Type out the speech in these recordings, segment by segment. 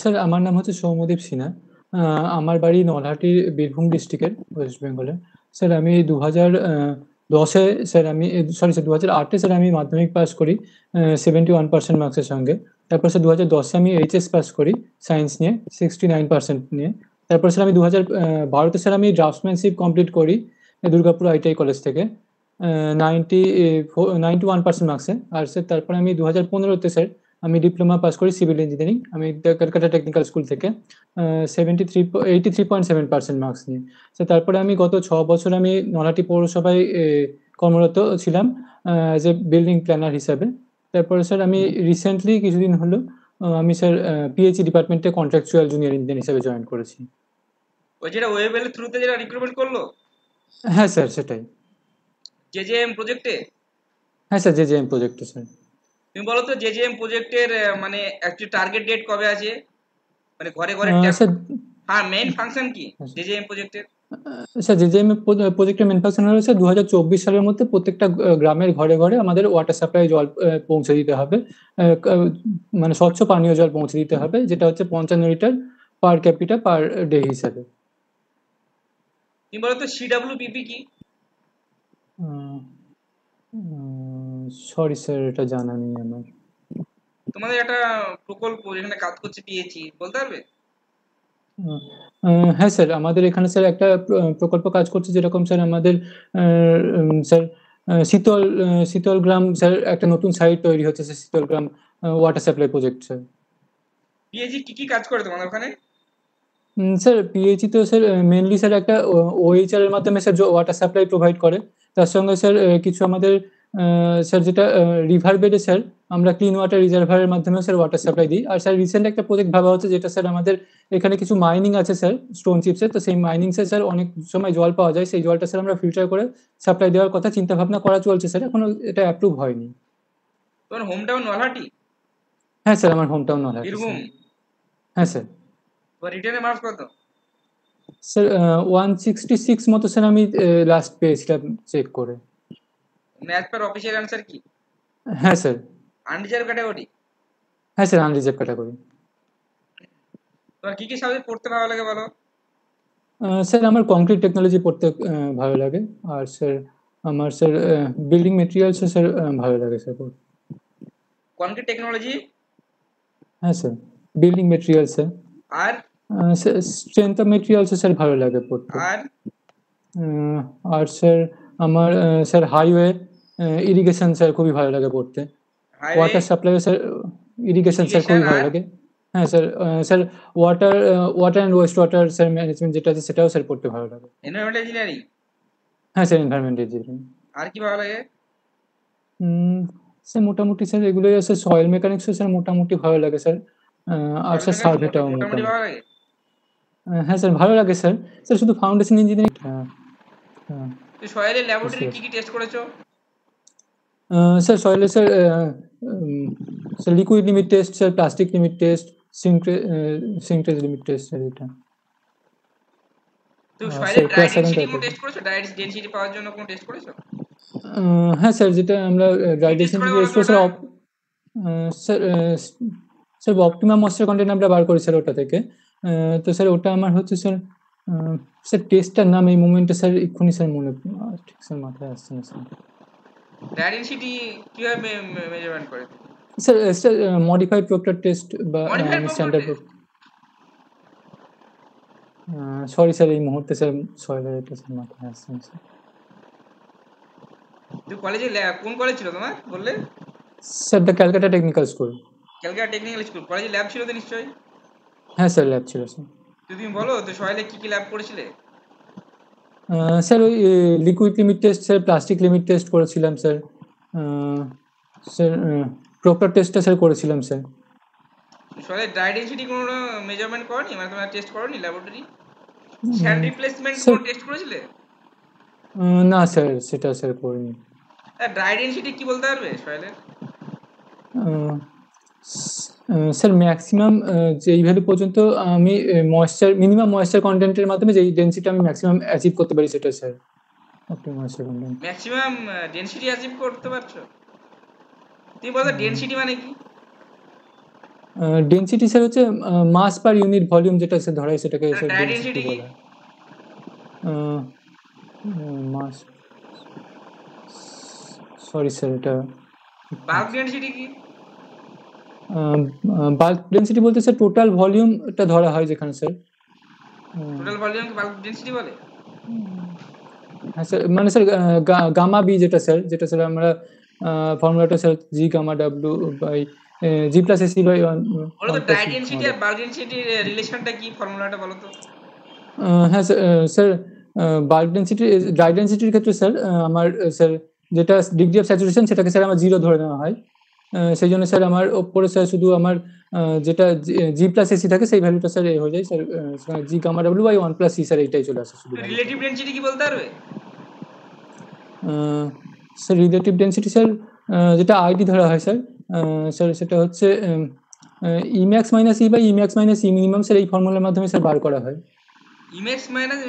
Sir আমার নাম হচ্ছে সৌম্যদীপ সিনহা। আ আমার বাড়ি নলহাটি, বীরভূম ডিস্ট্রিক্টের, ওয়েস্ট বেঙ্গলে। স্যার আমি ২০১০ এ স্যার আমি সরি স্যার ২০০৮ এ স্যার আমি মাধ্যমিক পাস করি 71% মার্কসের সঙ্গে। তারপর স্যার ২০১০ এ আমি এইচএস পাস করি সায়েন্স নিয়ে 69% নিয়ে। তারপর স্যার আমি ২০১২ তে স্যার আমি ড্রাফটসম্যানশিপ কমপ্লিট করি দুর্গাপুর আইটিআই কলেজ থেকে। 91% মার্কসে। আর স্যার তারপরে আমি ২০১৫ তে স্যার আমি ডিপ্লোমা পাস করি সিভিল ইঞ্জিনিয়ারিং। আমি ক্যালকাটা টেকনিক্যাল স্কুল থেকে 83.7% মার্কস নিয়ে। স্যার তারপরে আমি গত ৬ বছর আমি নলহাটি পৌরসভায় কর্মরত ছিলাম অ্যাজ এ বিল্ডিং প্ল্যানার হিসাবে। তারপরে স্যার আমি রিসেন্টলি কিছুদিন হলো আমি স্যার পিএইচই ডিপার্টমেন্টে কন্ট্রাকচুয়াল জুনিয়র ইঞ্জিনিয়ার হিসেবে জয়েন করেছি। ওই যেটা ওয়েবেল থ্রুতে যেটা রিক্রুটমেন্ট করলো হ্যাঁ স্যার, সেটাই। জেজেএম প্রজেক্টে। হ্যাঁ স্যার, জেজেএম প্রজেক্টে স্যার। তুমি বলো তো জেজেএম প্রজেক্টের মানে অ্যাকচুয়ালি টার্গেট ডেট কবে আছে, মানে ঘরে ঘরে ট্যাপ। স্যার হ্যাঁ, মেইন ফাংশন কি জেজেএম প্রজেক্টের? স্যার জেজেএম প্রজেক্টের মেন ফাংশন হলো স্যার ২০২৪ সালের মধ্যে প্রত্যেকটা গ্রামের ঘরে ঘরে আমাদের ওয়াটার সাপ্লাই জল পৌঁছে দিতে হবে। মানে স্বচ্ছ পানীয় জল পৌঁছে দিতে হবে, যেটা হচ্ছে ৫৫ litre per capital per day হিসাবে। তুমি বলো তো সিডব্লিউপিপি কি? সরি স্যার, এটা জানা নেই আমার। তোমাদের একটা প্রকল্প যেখানে কাজ করছে পিএইচই, বলতে পারবে? হ্যাঁ স্যার, আমাদের এখানে স্যার একটা প্রকল্প কাজ করছে, যেরকম স্যার আমাদের স্যার শীতল গ্রাম স্যার একটা নতুন সাইট তৈরি হচ্ছে স্যার, শীতল গ্রাম water supply project sir. PHE কি কি কাজ করে তোমাদের ওখানে? স্যার পিএইচই তো স্যার মেনলি স্যার একটা ওএইচআর এর মাধ্যমে স্যার ওয়াটার সাপ্লাই প্রোভাইড করে। তার সঙ্গে স্যার কিছু আমাদের স্যার যেটা রিভার বেডে স্যার আমরা ক্লিন ওয়াটার রিজার্ভারের মাধ্যমে স্যার ওয়াটার সাপ্লাই দিই। আর স্যার রিসেন্ট একটা প্রজেক্ট ভাবা হচ্ছে, যেটা স্যার আমাদের এখানে কিছু মাইনিং আছে স্যার, স্টোন চিপসের। তো সেই মাইনিংসে স্যার অনেক সময় জল পাওয়া যায়, সেই জলটা স্যার আমরা ফিল্টার করে সাপ্লাই দেওয়ার কথা চিন্তা ভাবনা করা চলছে স্যার, এখনো এটা অ্যাপ্রুভ হয়নি। তোমার হোম টাউন নলহাটি? হ্যাঁ স্যার, আমার home town Nalhati Birbhum? Sir. হ্যাঁ স্যার। তোমার রিটেনে মার্কস কত? স্যার 166 মতো স্যার আমি লাস্ট পেয়েছিলাম চেক করে। ম্যাথ পার অফিসিয়াল অ্যান্সার কি? হ্যাঁ স্যার। Unreserved category? হ্যাঁ স্যার, আনরিজার্ভ ক্যাটাগরি। তোমার কি কি সাবজেক্ট পড়তে ভালো লাগে বলো? স্যার আমার কংক্রিট টেকনোলজি পড়তে ভালো লাগে। আর স্যার আমার স্যার বিল্ডিং মেটেরিয়ালস স্যার ভালো লাগে স্যার পড়তে। Concrete technology? হ্যাঁ স্যার, বিল্ডিং মেটেরিয়ালস স্যার। আর sir strength of materials sir ভালো লাগে পড়তে। আর আর স্যার আমার স্যার হাইওয়ে ইরিগেশন স্যার খুবই ভালো লাগে পড়তে। Highway water supply sir irrigation sir irrigation খুবই ভালো আর লাগে। হ্যাঁ sir, sir water and waste water sir management যেটা আছে সেটাও স্যার পড়তে ভালো লাগে। Environmental engineering? হ্যাঁ স্যার, এনভায়রনমেন্ট ইঞ্জিনিয়ারিং। আর কি ভালো লাগে? উম, স্যার মোটামুটি স্যার এগুলোই আছে, সয়েল মেকানিক্সও স্যার মোটামুটি ভালো লাগে স্যার। আর সয়েল স্যার মেকানিক্স সার্ভেটাও মোটামুটি মোটামুটি। ভালো লাগে? হ্যাঁ স্যার, ভালো লাগে স্যার। স্যার শুধু ফাউন্ডেশন ইঞ্জিনিয়ারিং। হ্যাঁ। হ্যাঁ, তুই সয়েলের বুঝতে ল্যাবরেটরি কি পারছি। কি টেস্ট করেছো? স্যার সয়েলে sir sir liquid limit test sir, plastic limit test, shrinkage limit test sir এটা। তুই স্যার সয়েলের ড্রাই ক্লাস সেভেন ডেনসিটি কোনো টাইপের। টেস্ট করেছো? ড্রাই ডেনসিটি পাওয়ার জন্য কোনো টেস্ট করেছো? হ্যাঁ স্যার, যেটা আমরা কি গ্রাইডেশন টেস্ট করে বলো টেস্ট তো করে ওটা? Sir sir sir optimum moisture content আমরা বার করি স্যার ওটা থেকে। তো স্যার ওটা আমার হচ্ছে স্যার স্যার টেস্টটার নাম এই মোমেন্টে স্যার এক্ষুনি স্যার মনে ঠিক স্যার মাথায় আসছে না স্যার। ড্রাই ডেনসিটি কিভাবে মেজারমেন্ট করে? Sir sir modified proctor test বা মডিফাইড আমি proctor standard. Test? Sorry sir, এই মুহূর্তে স্যার সয়েলের এটা স্যার মাথায় আসছে না স্যার। তুই কলেজে কোন কলেজ ছিল তোমার বললে? Sir the Calcutta technical school. Calcutta technical school কলেজে ল্যাব ছিল তো নিশ্চয়ই? হ্যাঁ স্যার, ল্যাব ছিল স্যার। তুমি বলো তো সয়েলে কি কি ল্যাব করেছিলে? স্যার ওই liquid limit test sir, plastic limit test করেছিলাম স্যার। স্যার প্রক্টর টেস্টটা স্যার করেছিলাম স্যার। সয়েলের ড্রাই ডেনসিটি কোনো মেজারমেন্ট করনি, মানে তোমরা টেস্ট করনি ল্যাবরেটরি? স্যান্ড উম, রিপ্লেসমেন্ট স্যার কোনো টেস্ট করেছিলে? না স্যার, সেটা স্যার করিনি। ড্রাই ডেনসিটি কি বলতে পারবে সয়েলের? আহ, স্যার ম্যাক্সিমাম যেই ভ্যালু পর্যন্ত আমি মিনিমাম ময়েশ্চার কন্টেন্টের মাধ্যমে যেই ডেন্সিটি আমি ম্যাক্সিমাম অ্যাচিভ করতে পারি সেটা sir optimum moisture content. Maximum density achieve করতে পারছো? তুমি বলো ডেনসিটি মানে কি? ডেনসিটি স্যার হচ্ছে মাস পার ইউনিট ভলিউম যেটা স্যার ধরা হয় সেটাকে আর স্যার ডাই ডেনসিটি ডেনসিটি কি? বলা হয়। মাস, সরি স্যার এটা বাল্ক ডেনসিটি কি? বাল্ক ডেনসিটি বলতে স্যার টোটাল ভলিউমটা ধরা হয় যেখানে স্যার। টোটাল ভলিউমকে বাল্ক ডেনসিটি বলে? হ্যাঁ স্যার, মানে স্যার গামা বি যেটা স্যার আমরা ফর্মুলাটা sir G gamma W by G plus AC by বলো ওয়ান তো plus dry E gamma density আর ডাব্লিউ। বাল্ক ডেনসিটির রিলেশনটা কি, ফর্মুলাটা বলো তো। হ্যাঁ sir, sir bulk density dry ডেনসিটির ক্ষেত্রে স্যার আমার স্যার যেটা ডিগ্রি অফ স্যাচুরেশন সেটাকে স্যার আমার জিরো ধরে নেওয়া হয়। সেই জন্য স্যার আমার ওপরে স্যার শুধু আমার যেটা জি প্লাস এসি থাকে সেই ভ্যালুটা স্যার হয়ে যায় sir, G gamma W by one plus E sir এইটাই চলে আসে শুধু ভ্যালুটা। রিলেটিভ ডেনসিটি কি বলতে পারবে? স্যার রিলেটিভ ডেনসিটি স্যার যেটা আইডি ধরা হয় স্যার, স্যার সেটা হচ্ছে E max minus E by E max minus E minimum sir এই ফর্মুলার মাধ্যমে স্যার বার করা হয়। ইমেক্স মাইনাস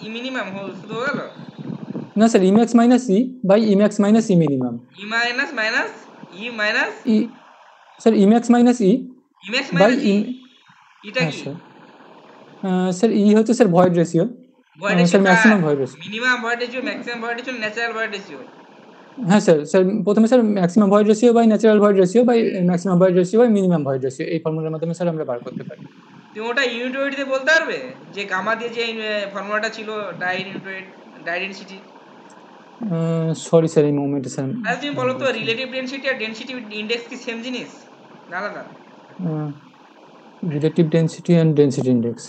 ই মিনিমাম শুধু হয়ে গেল? না sir, e max minus E by E max minus E minimum. E minus minus e minus e sir e max minus e e max by minus e, ইম। এটা হ্যাঁ কি? স্যার, স্যার ই হচ্ছে sir void ratio, void ratio sir কার? Maximum void ratio. Minimum void ratio, maximum void ratio, natural void ratio? হ্যাঁ sir, sir প্রথমে sir maximum void ratio by natural void ratio by maximum void ratio by minimum void ratio এই ফর্মুলার মাধ্যমে sir আমরা বার করতে পারি। তুমি ওটা ইউনিট ওয়েট দিয়ে বলতে পারবে? যে গামা দিয়ে যে ফর্মুলাটা ছিল die unit wait, die density. Sorry sir, এই মোমেন্টে স্যার আচ্ছা তুমি মনে বলো তো পড়ছে না। রিলেটিভ ডেনসিটি আর ডেনসিটি ইন্ডেক্স কি সেম জিনিস না আলাদা? Relative density and density index,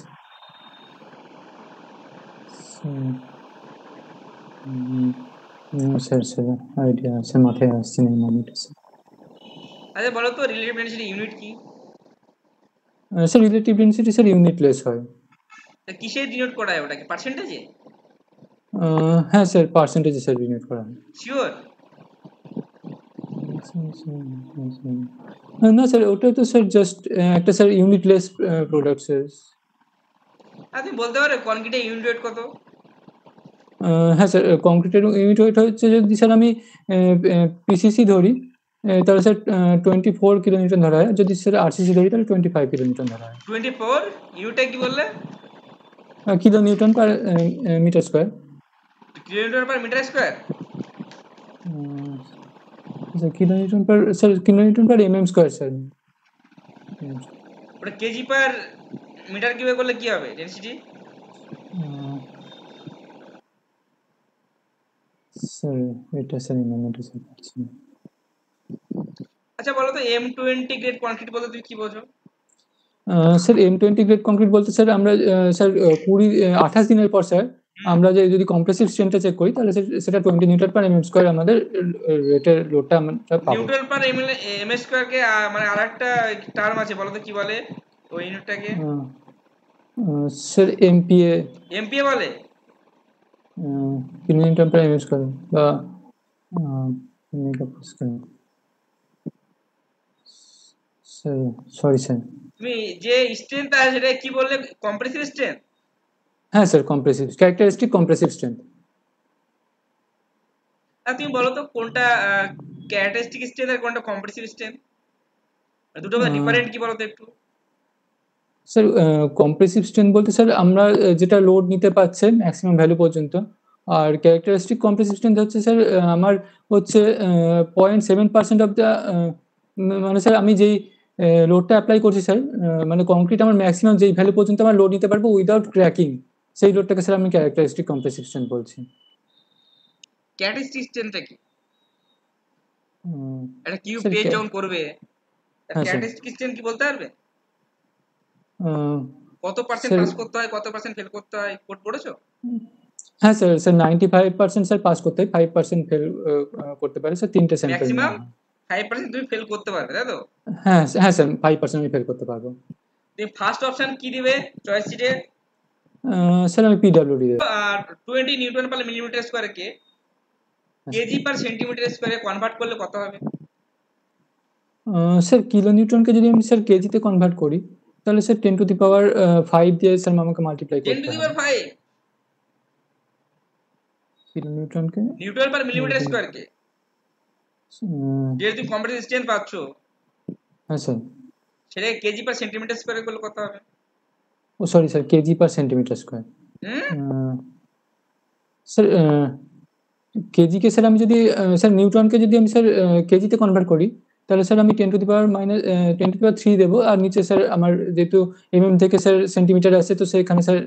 sir sir idea আছে, মাথায় আসছে না এই মোমেন্টে স্যার। আচ্ছা বলো তো রিলেটিভ ডেনসিটি ইউনিট কি? স্যার রিলেটিভ ডেনসিটি স্যার ইউনিটলেস হয়। কিসে ডিনোট করা হয় ওটাকে, পার্সেন্টেজে? হ্যাঁ স্যার, পার্সেন্টেজে স্যার ইউনিট করা হয়। শিওর? না স্যার, ওটা তো স্যার জাস্ট একটা স্যার ইউনিটলেস প্রোডাক্ট স্যার। আর তুমি বলতে পারো কনক্রিটের ইউনিট ওয়েট কত? হ্যাঁ স্যার, কংক্রিটের ইউনিট ওয়েট হচ্ছে যদি স্যার আমি পিসিসি ধরি তাহলে স্যার 24 কিলোনিউটন ধরা হয়, যদি স্যার আরসিসি ধরি তাহলে 25 কিলোনিউটন ধরা হয়। 24? ইউটা কি বললে? Kilonewton per metre square. Kilometre per metre square? Sir kilonewton per MM square sir. ওটা কেজি পার মিটার কিউবে করলে কি হবে ডেনসিটি? স্যার এটা স্যার এই মোমেন্টে স্যার পাচ্ছি না। আচ্ছা বলো তো M20 গ্রেড কনক্রিট বলতে তুমি কি বোঝো? স্যার M20 গ্রেড কংক্রিট বলতে স্যার আমরা স্যার 28 দিনের পর স্যার আমরা যদি কম্প্রেসিভ স্ট্রেন্থটা চেক করি তাহলে সেটা 20 নিউটন পার এমএম স্কোয়ার আমাদের রেটের লোডটা আমরা পাবো। নিউটন পার এম স্কোয়ার কে মানে আরেকটা টার্ম আছে বলো তো কি বলে ওই ইউনিটটাকে? Sir MPa. এমপিএ বলে? Kilo newton per MM square বা mega pascal. Sir sorry sir. তুমি যে স্ট্রেংথ আছে সেটা কি বললে, কম্প্রেসিভ স্ট্রেংথ? হ্যাঁ sir, compressive characteristic compressive strength. আর তুমি বলো তো কোনটা ক্যারেক্টারিস্টিক স্ট্রেংথ আর কোনটা কম্প্রেসিভ স্ট্রেংথ, দুটো মধ্যে ডিফারেন্ট কি বলো তো একটু? স্যার কম্প্রেসিভ স্ট্রেংথ বলতে স্যার আমরা যেটা লোড নিতে পারছে ম্যাক্সিমাম ভ্যালু পর্যন্ত, আর ক্যারেক্টারিস্টিক কম্প্রেসিভ স্ট্রেংথ হচ্ছে স্যার আমার হচ্ছে 0.7% অফ দ্য, মানে স্যার আমি যেই লোডটা অ্যাপ্লাই করছি স্যার, মানে কংক্রিট আমার ম্যাক্সিমাম যেই ভ্যালু পর্যন্ত আমার লোড নিতে পারবো উইদাউট ক্র্যাকিং, সেই লোডটাকে স্যার আমি ক্যারেক্টারিস্টিক কম্প্রেসিভ স্ট্রেংথ বলছি। ক্যারেক্টারিস্টিক স্ট্রেংথটা কি? একটা কিউব স্যার টেস্ট যখন করবে হ্যাঁ স্যার, ক্যারেক্টারিস্টিক স্ট্রেংথ কি বলতে পারবে? কত পার্সেন্ট স্যার পাস করতে হয়, কত পার্সেন্ট ফেল করতে হয়, কোড পড়েছো? হ্যাঁ স্যার, স্যার 95% স্যার পাস করতে হয়, 5% ফেল করতে পারে স্যার, 3টে স্যাম্পল ম্যাক্সিমাম নেওয়া হয়। 5% তুমি ফেল করতে পারবে তাই তো? হ্যাঁ হ্যাঁ স্যার, 5% আমি ফেল করতে পারবো। তুমি ফার্স্ট অপশন কি দিবে চয়েস শিটে? স্যার আমি পিডব্লিউডি দেব। 20 নিউটন পার মিলিমিটার স্কয়ার কে কেজি পার সেন্টিমিটার স্কয়ারে কনভার্ট করলে কত হবে? স্যার কিলো নিউটনকে যদি আমি স্যার কেজিতে কনভার্ট করি তাহলে স্যার 10⁵ দিয়ে স্যার আমাকে মাল্টিপ্লাই 10 টু করতে দি হবে। পাওয়ার 5 কিলো নিউটনকে নিউটন পার মিলিমিটার স্কয়ার কে, উম, যেহেতু তুমি কম্প্রেসিভ স্ট্রেংথ পাচ্ছ হ্যাঁ স্যার। সেটা কেজি পার সেন্টিমিটার স্কয়ারে করলে কত হবে? Oh sorry sir, KG per centimetre square. Hmm sir কেজিকে স্যার আমি যদি স্যার নিউটনকে যদি আমি স্যার কেজিতে কনভার্ট করি, তাহলে স্যার আমি 10⁻³ দেবো, আর নিচে স্যার আমার যেহেতু থেকে স্যার সেন্টিমিটার আছে, তো সেখানে স্যার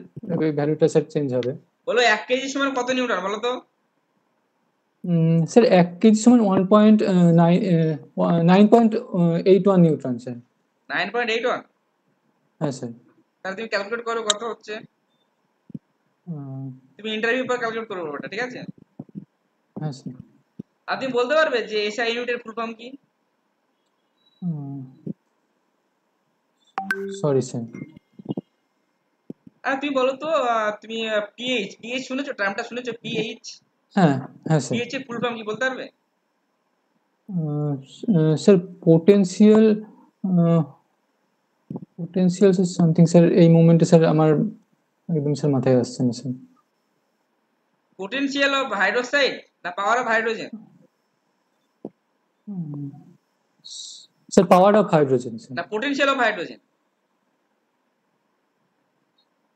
ভ্যালুটা স্যার চেঞ্জ হবে। বলো 1 কেজি সমান কত নিউটন বলো তো? স্যার 1 কেজি সমান 9.81 নিউটন স্যার। 9.81? হ্যাঁ স্যার। তাহলে তুমি ক্যালকুলেট করো কত হচ্ছে। আহ, তুমি ইন্টারভিউ পর ক্যালকুলেট করো ওটা, ঠিক আছে? হ্যাঁ স্যার। আর তুমি বলতে পারবে যে এসআই ইউনিটের ফুল ফর্ম কি? Sorry sir. আর তুমি বলো তো, তুমি পিএইচ পিএইচ শুনেছো? টার্মটা শুনেছো পিএইচ? হ্যাঁ হ্যাঁ স্যার। পিএইচ এর ফুল ফর্ম কি বলতে পারবে? Sir potential, potential sir something sir, এই মোমেন্টে স্যার আমার একদম স্যার মাথায় আসছে না স্যার। পোটেনশিয়াল অফ হাইড্রোক্সাইড না power of hydrogen? Sir power of hydrogen sir. না potential of hydrogen?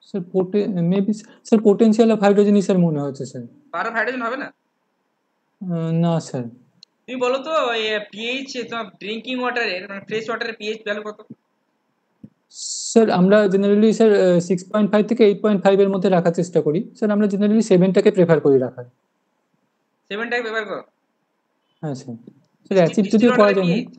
Sir maybe sir potential of হাইড্রোজেনই স্যার মনে হচ্ছে স্যার। পাওয়ার অফ হাইড্রোজেন হবে না? না স্যার। তুমি বলো তো পিএইচ তোমার ড্রিঙ্কিং ওয়াটারের মানে ফ্রেশ ওয়াটারের পিএইচ ভ্যালু কত? স্যার আমরা জেনারেলি স্যার 6.5 থেকে 8.5 এর মধ্যে রাখার চেষ্টা করি স্যার। আমরা জেনারেলি 7টাকে প্রেফার করি রাখার। 7টাকে ব্যবহার করো? হ্যাঁ স্যার। স্যার অ্যাসিড ডিস্টিল যদিও করা ওয়াটারের যায় না। পিএইচ?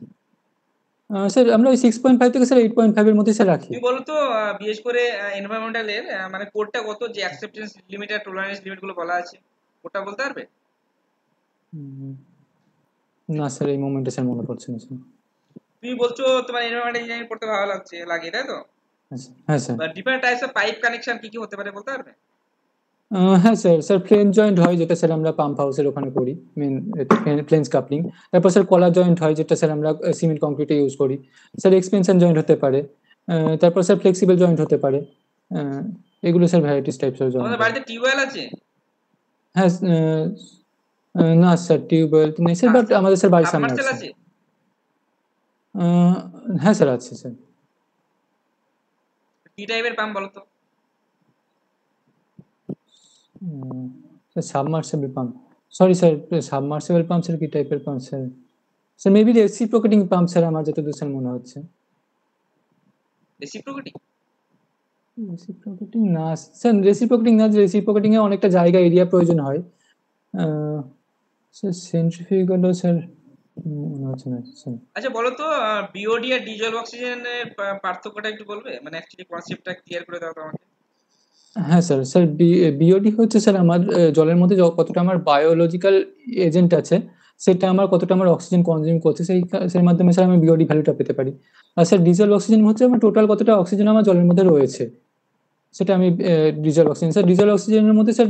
স্যার আমরা ওই 6.5 থেকে স্যার 8.5 এর মধ্যে স্যার রাখি। তুমি বলো তো বিশেষ করে এনভায়রনমেন্টালের মানে কোডটা কত, যে অ্যাকসেপ্টেন্স লিমিট আর টলারেন্স লিমিট গুলো বলা আছে, কোডটা বলতে পারবে? না স্যার, এই মোমেন্টে স্যার মনে পড়ছে না স্যার। তুমি বলছো তোমার এনভায়রনমেন্টাল ইঞ্জিনিয়ারিং পড়তে ভালো লাগে, তাই তো? হ্যাঁ স্যার। বা different types of pipe connection কি কি হতে পারে বলতে পারবে? হ্যাঁ স্যার। স্যার ফ্লেঞ্জ জয়েন্ট হয়, যেটা স্যার আমরা পাম্প হাউসের ওখানে করি, মেন ফ্লেঞ্জ কাপলিং। তারপর স্যার কলার জয়েন্ট হয়, যেটা স্যার আমরা সিমেন্ট কংক্রিটে ইউজ করি। স্যার এক্সপেনশন জয়েন্ট হতে পারে। তারপর স্যার ফ্লেক্সিবল জয়েন্ট হতে পারে। এগুলো sir varieties types of joint তোমাদের হয়। বাড়িতে টিউবওয়েল আছে? হ্যাঁ না স্যার, টিউবওয়েল নেই স্যার, বাট আমাদের স্যার বাড়ির সামনে সাবমার্সেল আছে। আছে? হ্যাঁ স্যার আছে স্যার। কি টাইপের পাম্প বলো তো? Sir submersible pump, sorry sir, submersible pump sir কি টাইপের pump sir? Sir maybe reciprocating pump sir, আমার যতদূর স্যার মনে হচ্ছে। রেসিপ্রোকেটিং? রেসিপ্রোকেটিং না স্যার, রেসিপ্রোকেটিং না, রেসিপ্রোকেটিং এ অনেকটা জায়গা এরিয়া প্রয়োজন হয়। স্যার সেন্ট্রিফিউগালও স্যার মনে হচ্ছে না স্যার। আচ্ছা বলো তো বিওডি আর ডিজলভ অক্সিজেনের পার্থক্যটা একটু বলবে, মানে অ্যাকচুয়ালি কনসেপ্টটা ক্লিয়ার করে দাও তো আমাকে। হ্যাঁ স্যার। স্যার বিওডি হচ্ছে স্যার আমার জলের মধ্যে কতটা আমার বায়োলজিক্যাল এজেন্ট আছে, সেটা আমার কতটা আমার অক্সিজেন কনজিউম করছে, সেই মাধ্যমে স্যার আমি বিওডি ভ্যালুটা পেতে পারি। আর স্যার ডিজেল অক্সিজেন হচ্ছে আমার টোটাল কতটা অক্সিজেন আমার জলের মধ্যে রয়েছে, সেটা আমি ডিজেল অক্সিজেন। স্যার ডিজেল অক্সিজেনের মধ্যে স্যার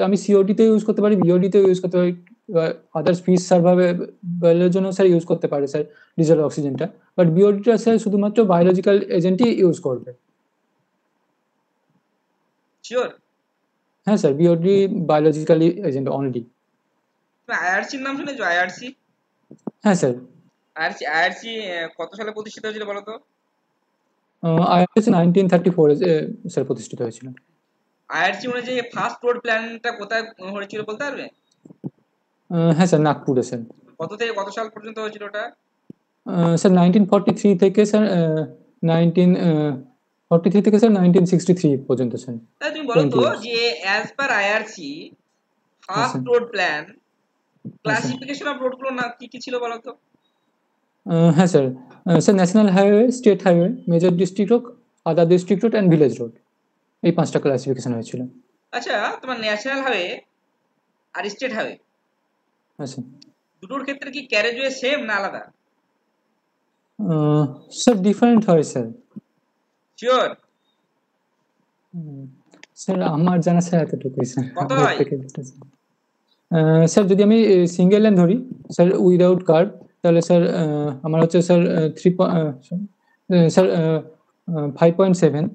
আমি সিওডি তে ইউজ করতে পারি, বিওডি তে ইউজ করতে পারি, আদার্স ফিশ সার্ভাইভালের জন্য স্যার ইউজ করতে পারে স্যার ডিজেল অক্সিজেনটা। বাট বিওডিটা স্যার শুধুমাত্র বায়োলজিক্যাল এজেন্টই ইউজ করবে। শিওর? হ্যাঁ sir, BOD biologically agent only. তুমি আইআরসির নাম শুনেছো? আইআরসি? হ্যাঁ স্যার। আইআরসি আইআরসি কত সালে প্রতিষ্ঠিত হয়েছিল বলো তো? আইআরসি 1934 স্যার প্রতিষ্ঠিত হয়েছিল। আইআরসি অনুযায়ী ফার্স্ট রোড প্ল্যানটা কোথায় হয়েছিল বলতে পারবে? হ্যাঁ স্যার, নাগপুরে স্যার। কত থেকে কত সাল পর্যন্ত হয়েছিল ওটা? স্যার 1943 থেকে স্যার 1943 থেকে স্যার 1963 পর্যন্ত স্যার। তাহলে তুমি বলো 20 তো ইয়ার্স। যে অ্যাজ পার আইআরসি হ্যাঁ ফার্স্ট স্যার। রোড প্ল্যান হ্যাঁ স্যার। ক্লাসিফিকেশন অফ রোড গুলো না কি কি ছিল বলো তো? হ্যাঁ sir. Sir national highway, state highway, major district road, other district road and village road, এই 5টা ক্লাসিফিকেশন হয়েছিল। আচ্ছা তোমার ন্যাশনাল হাইওয়ে আর স্টেট হাইওয়ে হ্যাঁ স্যার। দুটোর ক্ষেত্রে কি ক্যারেজওয়ে সেম না আলাদা? স্যার ডিফারেন্ট হয় স্যার। শিওর? স্যার আমার জানা স্যার এতটুকুই স্যার, কত আমার হয়? থেকে স্যার যদি আমি সিঙ্গেল লাইন ধরি স্যার উইদাউট কার্ভ, তাহলে স্যার আমার হচ্ছে স্যার 5.7।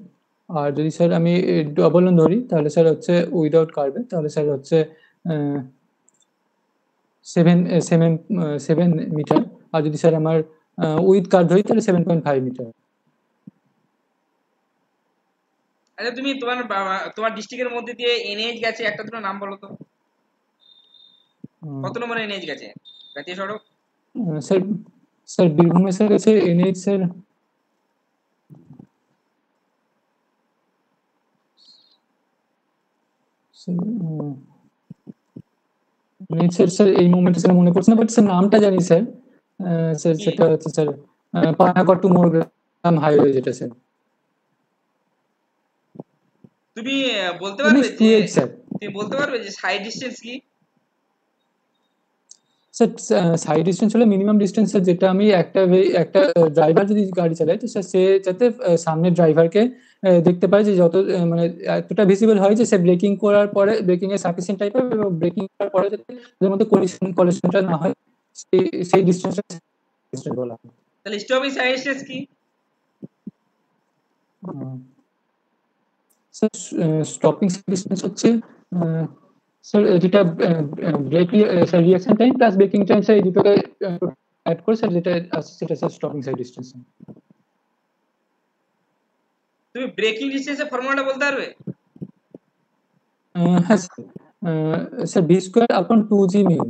আর যদি স্যার আমি ডবল লাইন ধরি, তাহলে স্যার হচ্ছে উইদাউট কার্ভে, তাহলে স্যার হচ্ছে 7 মিটার। আর যদি স্যার আমার উইথ কার্ভ ধরি তাহলে 7.5 মিটার। আচ্ছা তুমি তোমার ডিস্ট্রিক্টের মধ্যে দিয়ে এনএইচ গেছে, একটা দুটো নাম বলো তো, কত নম্বর এনএইচ গেছে জাতীয় সড়ক? স্যার স্যার বীরভূমে স্যার গেছে এনএইচ স্যার স্যার এই মোমেন্টে স্যার মনে পড়ছে না, বাট স্যার নামটা জানি স্যার। স্যার সেটা হচ্ছে sir Panagarh to Morgram highway যেটা স্যার। তুমি বলতে পারবে যে সাইড ডিসটেন্স কি? স্যার সাইড ডিসটেন্স হলো মিনিমাম ডিসটেন্স স্যার, যেটা আমি একটা ড্রাইভার যদি গাড়ি চালায় তো স্যার সে যাতে সামনের ড্রাইভারকে দেখতে পায় যে যত মানে এতটা ভিজিবল হয় যে সে ব্রেকিং করার পরে ব্রেকিং এর সাফিসিয়েন্ট টাইপ হবে, এবং ব্রেকিং করার পরে যাতে এর মধ্যে কলিশনটা না হয়, সেই ডিসটেন্সটা ডিসটেন্স বলা হয়। তাহলে স্টপিং সাইড ডিসটেন্স কি? স্যার স্টপিং সাইড ডিসটেন্স হচ্ছে স্যার যেটা brake sir reaction time plus braking time sir এই দুটোকে অ্যাড করে স্যার যেটা আছে সেটা স্যার স্টপিং সাইড ডিসটেন্স। তুমি ব্রেকিং ডিসটেন্সের ফর্মুলাটা বলতে পারবে? হ্যাঁ sir V square upon 2g mu.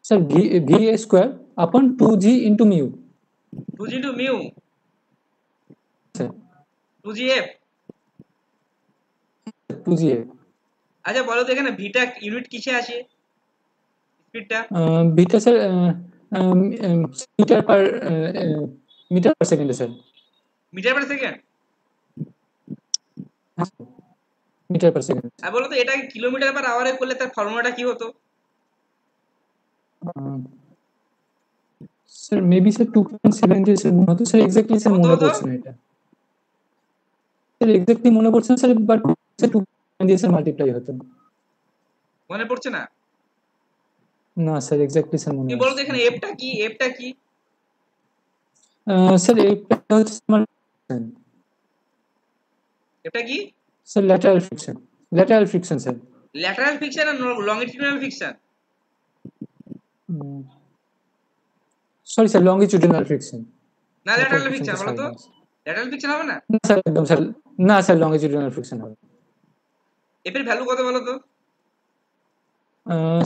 Sir V A square upon 2g into mu. 2g into mu sir 2gf 2gf। আচ্ছা বলো তো এখানে ভিটা ইউনিট কিসে আসে স্পিডটা? ভিটা sir metre per second sir. Metre per second? Metre per second. আর বলো তো এটাকে কিলোমিটার পার আওয়ারে করলে তার ফর্মুলাটা কি হতো? স্যার মেবি স্যার 2.7 দিয়ে স্যার মনে হতো স্যার, এক্স্যাক্টলি স্যার মনে পড়ছে না এটা স্যার, এক্স্যাক্টলি মনে পড়ছে না স্যার, বাট স্যার 2 দিয়ে স্যার মাল্টিপ্লাই হতো। মনে পড়ছে না? না স্যার এক্স্যাক্টলি স্যার মনে তুমি বলো তো এখানে এফটা কি? এফটা কি স্যার? এটা হচ্ছে আমার এটা কি sir lateral friction. Lateral friction sir. Lateral friction আর longitudinal friction? Sorry sir longitudinal friction. না ল্যাটারাল ফ্রিকশন বলো তো, ল্যাটারাল ফ্রিকশন হবে না? না স্যার একদম স্যার, না স্যার লংজিটিউডিনাল ফ্রিকশন হবে। এফ এর ভ্যালু কত বলো তো?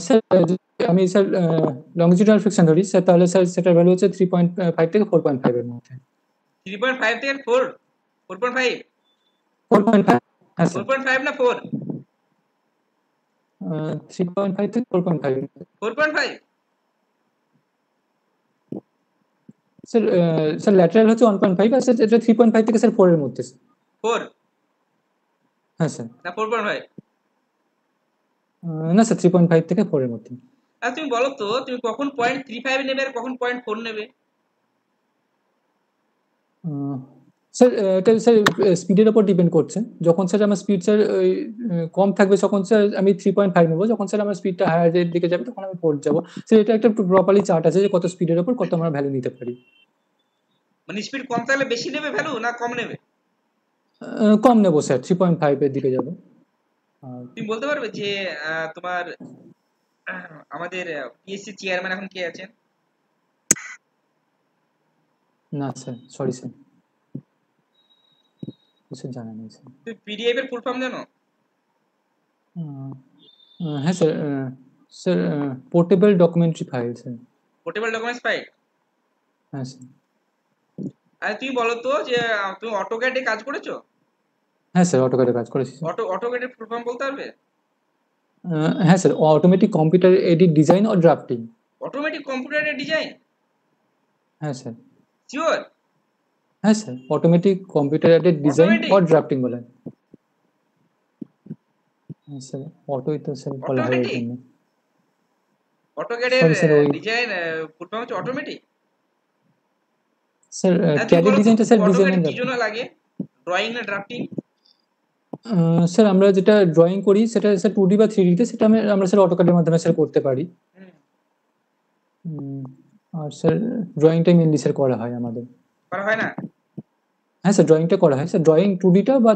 স্যার আমি স্যার লংজিটিউডিনাল ফ্রিকশন ধরি স্যার, তাহলে স্যার সেটার ভ্যালু হচ্ছে 3.5 থেকে 4.5 এর মধ্যে। 3.5 থেকে 4? 4.5? 4.5 হ্যাঁ স্যার। 4.5 না 4? 3.5 থেকে 4.5। 4.5? স্যার স্যার ল্যাটারাল হচ্ছে 1.5 আর স্যার এটা 3.5 থেকে স্যার 4 এর মধ্যে। 4? হ্যাঁ স্যার। না 4.5? না স্যার 3.5 থেকে 4 এর মধ্যে। আর তুমি বলো তো তুমি কখন 0.35 নেবে আর কখন 0.4 নেবে? স্যার এটা স্যার স্পিডের উপর ডিপেন্ড করছে। যখন স্যার আমার স্পিড স্যার কম থাকবে তখন স্যার আমি 3.5 নেব, যখন স্যার আমার স্পিডটা হায়ার এর দিকে যাবে তখন আমি 4 যাব। স্যার এটা একটা প্রপারলি চার্ট আছে যে কত স্পিডের উপর কত আমরা ভ্যালু নিতে পারি। মানে স্পিড কম থাকলে বেশি নেবে ভ্যালু না কম নেবে? কম নেব স্যার, 3.5 এর দিকে যাব। তুমি বলতে পারবে যে তোমার আমাদের পিএসসি চেয়ারম্যান এখন কে আছেন? না স্যার সরি স্যার, কিছু জানা নেই স্যার। তুমি পিডিএফ এর ফুল ফর্ম জানো? হ্যাঁ sir, sir portable documentary file sir. Portable documents file? হ্যাঁ স্যার। আর তুমি বলো তো যে তুমি অটোক্যাডে কাজ করেছো? হ্যাঁ স্যার অটোক্যাডে কাজ করেছি। অটোক্যাডের ফুল ফর্ম বলতে পারবে? হ্যাঁ sir, automatic computer edit design ও ড্রাফটিং। অটোমেটিক কম্পিউটারের ডিজাইন? হ্যাঁ স্যার। শিওর? হ্যাঁ sir, automatic computer aided design Automatic? और ড্রাফটিং বলে। হ্যাঁ স্যার, অটোই তো স্যার বলা হয় অটোমেটিক? এখানে। অটোক্যাডের সরি স্যার ওই ডিজাইন ফুল ফর্ম হচ্ছে অটোমেটিক? স্যার তুমি ক্যাড বলো তো ডিজাইনটা স্যার অটোক্যাডে ডিজাইনের কি জন্য লাগে? ড্রয়িং না ড্রাফটিং? স্যার আমরা যেটা ড্রয়িং করি সেটা স্যার 2D বা 3D তে সেটা আমরা স্যার অটোক্যাডের মাধ্যমে স্যার করতে পারি। আর স্যার ড্রয়িংটাই মেইনলি স্যার করা হয় আমাদের। করা হয় না? হ্যাঁ স্যার ড্রয়িংটা করা হয় স্যার, ড্রয়িং 2D টা বা